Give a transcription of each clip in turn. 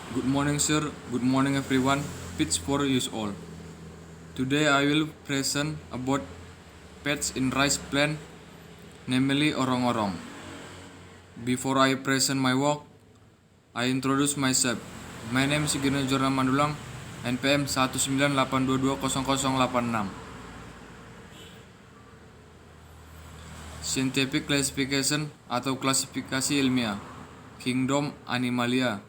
Good morning, sir. Good morning, everyone. Pitch for you all. Today I will present about pets in rice plant, namely orang-orang. Before I present my work, I introduce myself. My name is Sigino Jordan Mandulang, NPM 198220086. Scientific classification atau klasifikasi ilmiah. Kingdom Animalia,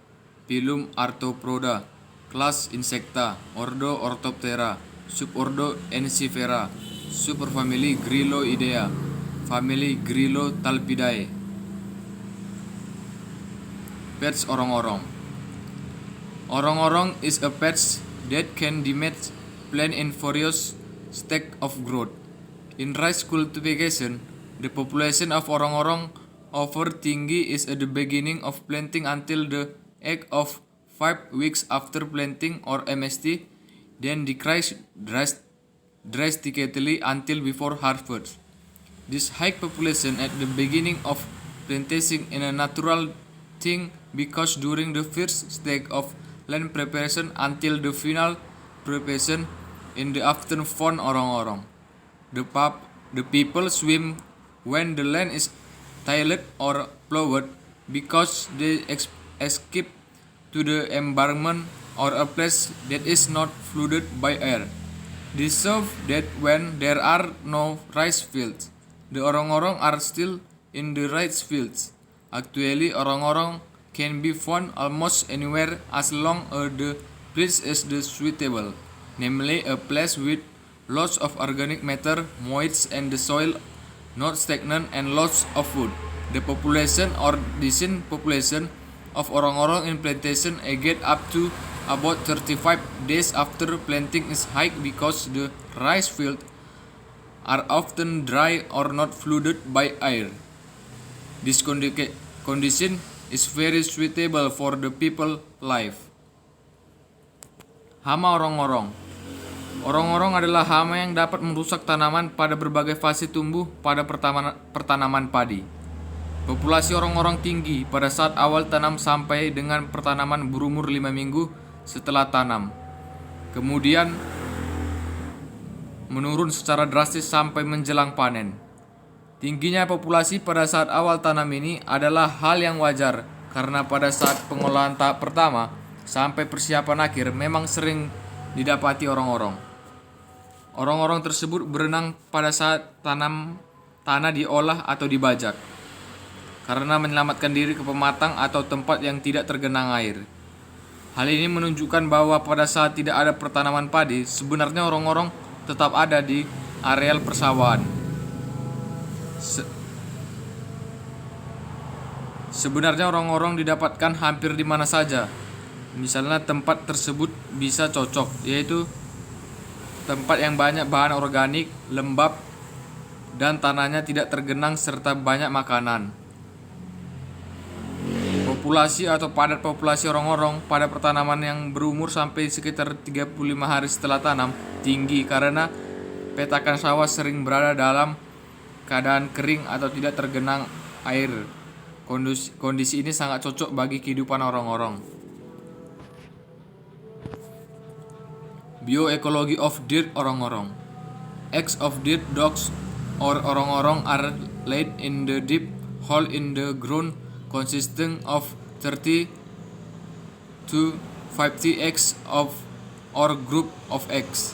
Phylum Arthropoda, Class Insecta, Ordo Orthoptera, Subordo Ensifera, Superfamily Grilloidea, Family Grillotalpidae. Pets orang-orang. Orang-orang is a pet that can damage plant in various stage of growth. In rice cultivation, the population of orang-orang over tinggi is at the beginning of planting until the age of 5 weeks after planting or MST, then decrease drastically until before harvest. This high population at the beginning of plantation is a natural thing because during the first stage of land preparation until the final preparation in the afternoon found orang-orang. The people swim when the land is tilled or plowed because they escape to the environment or a place that is not flooded by air. This shows that when there are no rice fields, the orang-orang are still in the rice fields. Actually, orang-orang can be found almost anywhere as long as the place is suitable, namely a place with lots of organic matter, moist and the soil not stagnant and lots of food. The population or decent population of orang-orang in plantation get up to about 35 days after planting is high because the rice fields are often dry or not flooded by air. This condition is very suitable for the people life. Hama orang-orang. Orang-orang adalah hama yang dapat merusak tanaman pada berbagai fase tumbuh pada pertanaman padi. Populasi orang-orang tinggi pada saat awal tanam sampai dengan pertanaman berumur 5 minggu setelah tanam. Kemudian menurun secara drastis sampai menjelang panen. Tingginya populasi pada saat awal tanam ini adalah hal yang wajar karena pada saat pengolahan tahap pertama sampai persiapan akhir memang sering didapati orang-orang. Orang-orang tersebut berenang pada saat tanah diolah atau dibajak karena menyelamatkan diri ke pematang atau tempat yang tidak tergenang air. Hal ini menunjukkan bahwa pada saat tidak ada pertanaman padi, sebenarnya orang-orang tetap ada di areal persawahan. Sebenarnya orang-orang didapatkan hampir di mana saja. Misalnya tempat tersebut bisa cocok, yaitu tempat yang banyak bahan organik, lembab, dan tanahnya tidak tergenang serta banyak makanan. Populasi atau padat populasi orang-orang pada pertanaman yang berumur sampai sekitar 35 hari setelah tanam tinggi karena petakan sawah sering berada dalam keadaan kering atau tidak tergenang air. Kondisi ini sangat cocok bagi kehidupan orang-orang. Bioecology of dirt orang-orang. Eggs of dirt dogs or orang-orang are laid in the deep hole in the ground consisting of 30 to 50 eggs or group of eggs.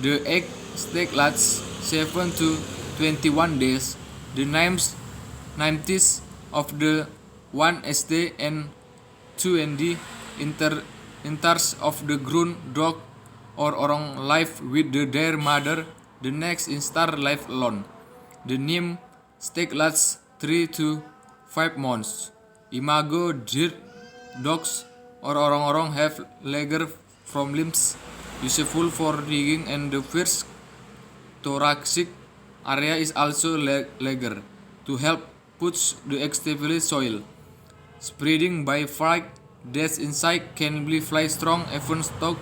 The egg stage lasts 7 to 21 days. The names of the 1st and 2nd enters of the ground dog or orang live with their mother, the next instar live alone. The name stage lasts 3 to 5 months. Imago dirt dogs or orang-orang have lager from limbs useful for digging and the first thoracic area is also lager to help push the extensively soil. Spreading by flight, these insects can be fly strong even stock.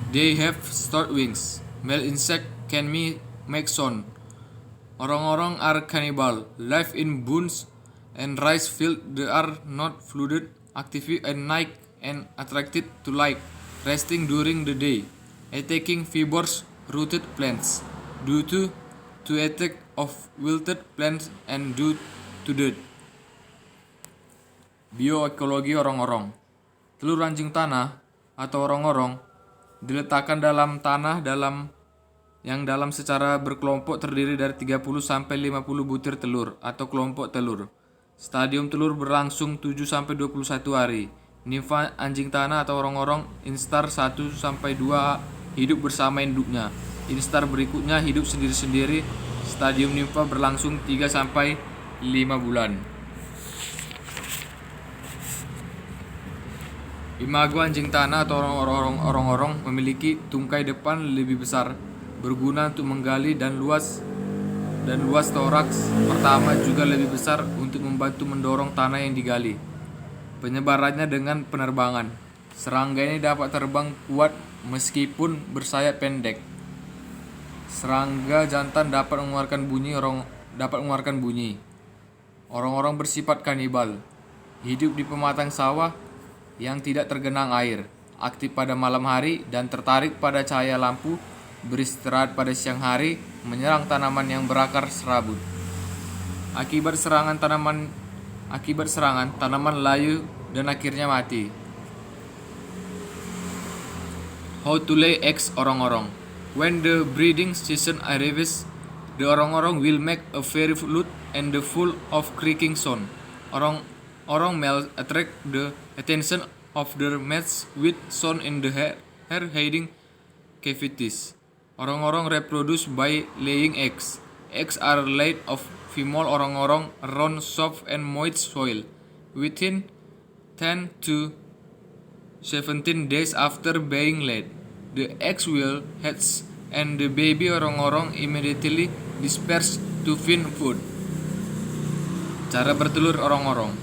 They have short wings. Male insect can make sound. Orang-orang are cannibal, live in boons and rice fields. They are not flooded, active at night and attracted to light, resting during the day, attacking fibrous rooted plants due to attack of wilted plants and due to dirt. Bioekologi orong-orong. Telur anjing tanah atau orong-orong diletakkan dalam tanah yang dalam secara berkelompok terdiri dari 30 sampai 50 butir telur atau kelompok telur. Stadium telur berlangsung 7 sampai 21 hari. Nimfa anjing tanah atau orong-orong instar 1 sampai 2 hidup bersama induknya. Instar berikutnya hidup sendiri-sendiri. Stadium nimfa berlangsung 3 sampai 5 bulan. Imago anjing tanah atau orong-orong memiliki tungkai depan lebih besar, berguna untuk menggali dan luas toraks pertama juga lebih besar untuk membantu mendorong tanah yang digali. Penyebarannya dengan penerbangan. Serangga ini dapat terbang kuat meskipun bersayap pendek. Serangga jantan dapat mengeluarkan bunyi. Orang-orang bersifat kanibal, hidup di pematang sawah yang tidak tergenang air, aktif pada malam hari dan tertarik pada cahaya lampu, beristirahat pada siang hari, menyerang tanaman yang berakar serabut. Akibat serangan tanaman layu dan akhirnya mati. How to lay eggs orong-orong. When the breeding season arrives, the orong-orong will make a very loud and full of creaking sound. Orong males attract the attention of their mates with sound in the hair hiding cavities. Orong-orong reproduce by laying eggs. Eggs are laid of female orong-orong around soft and moist soil within 10 to 17 days after being laid. The eggs will hatch and the baby orong-orong immediately disperse to find food. Cara bertelur orong-orong.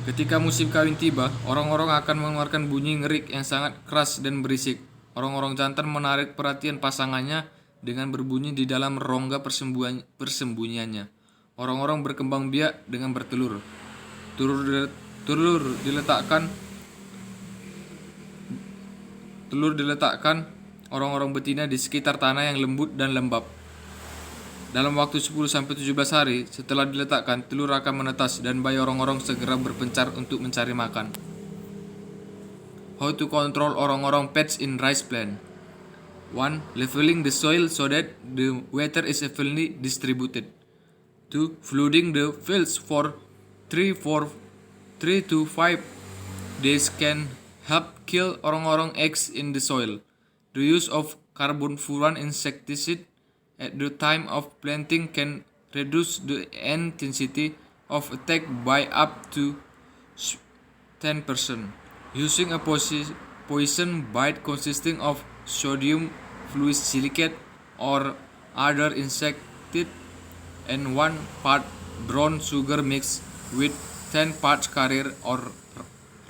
Ketika musim kawin tiba, orong-orong akan mengeluarkan bunyi ngerik yang sangat keras dan berisik. Orong-orong jantan menarik perhatian pasangannya dengan berbunyi di dalam rongga persembunyiannya. Orong-orong berkembang biak dengan bertelur. Telur diletakkan orong-orong betina di sekitar tanah yang lembut dan lembab. Dalam waktu 10 sampai 17 hari setelah diletakkan, telur akan menetas dan bayi orong-orong segera berpencar untuk mencari makan. How to control orong-orong pests in rice plant. 1. Leveling the soil so that the water is evenly distributed. 2. Flooding the fields for 3 to 5 days can help kill orong-orong eggs in the soil. The use of carbonfuran insecticide at the time of planting can reduce the intensity of attack by up to 10%. Using a poison bite consisting of sodium fluorosilicate or other insecticide and 1 part brown sugar mixed with 10 parts carrier or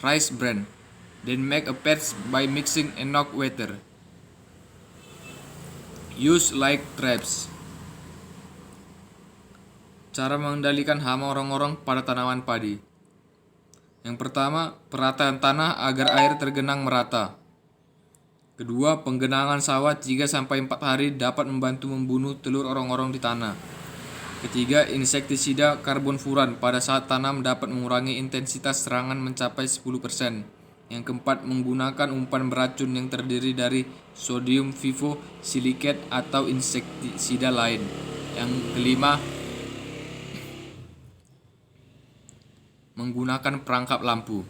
rice bran. Then make a patch by mixing enough water. Use like traps. Cara mengendalikan hama orong-orong pada tanaman padi. Yang pertama, perataan tanah agar air tergenang merata. Kedua, penggenangan sawah 3 sampai 4 hari dapat membantu membunuh telur orong-orong di tanah. Ketiga, insektisida karbonfuran pada saat tanam dapat mengurangi intensitas serangan mencapai 10%. Yang keempat, menggunakan umpan beracun yang terdiri dari sodium fivosilicate atau insektisida lain. Yang kelima, menggunakan perangkap lampu.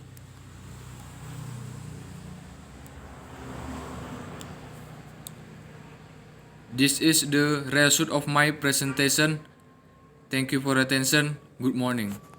This is the result of my presentation. Thank you for attention. Good morning.